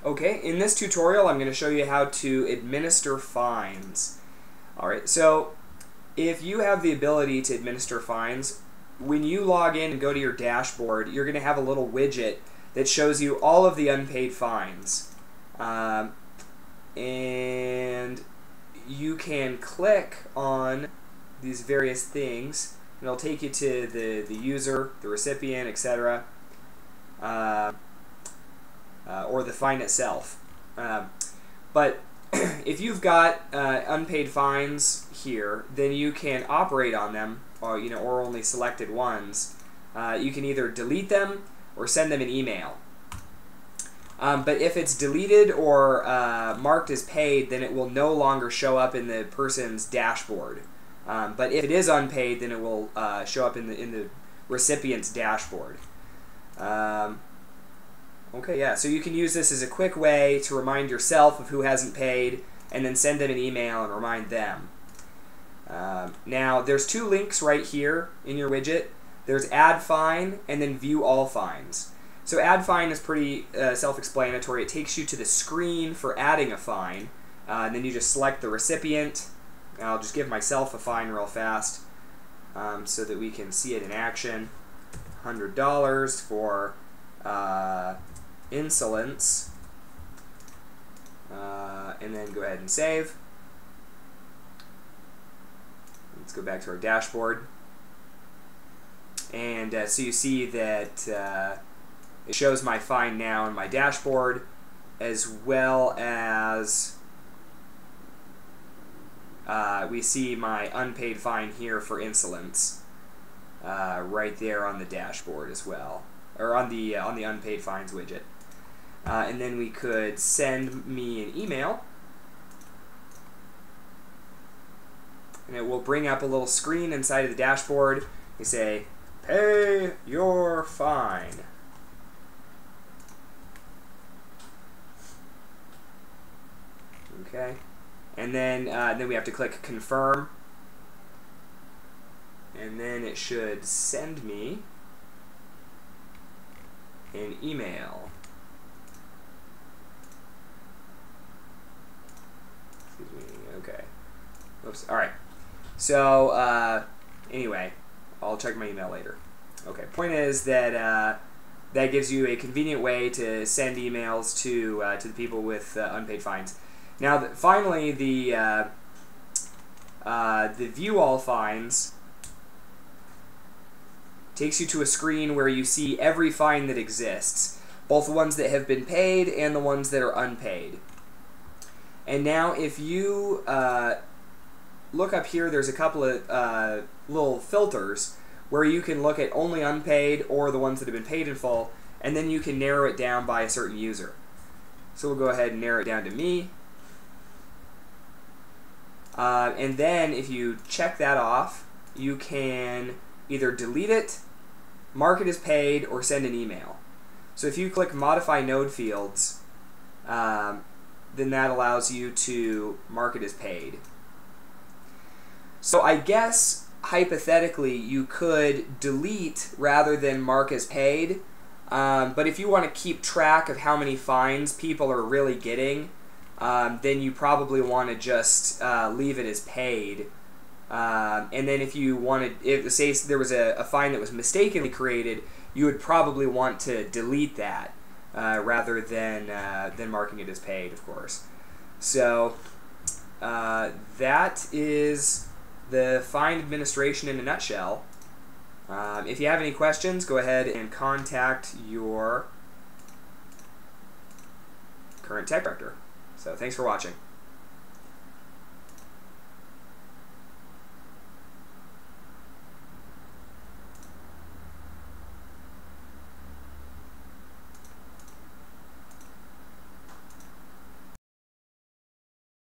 Okay, in this tutorial I'm going to show you how to administer fines. Alright, so if you have the ability to administer fines, when you log in and go to your dashboard, you're going to have a little widget that shows you all of the unpaid fines. And you can click on these various things and it'll take you to the user, the recipient, etc. Or the fine itself. But if you've got unpaid fines here, then you can operate on them, or or only selected ones. You can either delete them or send them an email. But if it's deleted or marked as paid, then it will no longer show up in the person's dashboard. But if it is unpaid, then it will show up in the recipient's dashboard. Okay, yeah, so you can use this as a quick way to remind yourself of who hasn't paid, and then send them an email and remind them. Now, there's two links right here in your widget. There's Add Fine and then View All Fines. So Add Fine is pretty self-explanatory. It takes you to the screen for adding a fine, and then you just select the recipient. I'll just give myself a fine real fast so that we can see it in action. $100 for insolence, and then go ahead and save. Let's go back to our dashboard, and so you see that it shows my fine now in my dashboard, as well as we see my unpaid fine here for insolence right there on the dashboard as well, or on the unpaid fines widget. And then we could send me an email, and it will bring up a little screen inside of the dashboard. You say, "Pay your fine." Okay, and then we have to click confirm, and then it should send me an email. Excuse me. Okay. Oops. All right. So anyway, I'll check my email later. Okay. Point is that that gives you a convenient way to send emails to the people with unpaid fines. Now, finally, the View All Fines takes you to a screen where you see every fine that exists, both the ones that have been paid and the ones that are unpaid. And now, if you look up here, there's a couple of little filters where you can look at only unpaid or the ones that have been paid in full, and then you can narrow it down by a certain user. So we'll go ahead and narrow it down to me. And then if you check that off, you can either delete it, mark it as paid, or send an email. So if you click Modify Node Fields, then that allows you to mark it as paid. So I guess, hypothetically, you could delete rather than mark as paid, but if you want to keep track of how many fines people are really getting, then you probably want to just leave it as paid. And then if you wanted, say there was a fine that was mistakenly created, you would probably want to delete that rather than marking it as paid, of course. So that is the fine administration in a nutshell. If you have any questions, go ahead and contact your current tech director. So thanks for watching.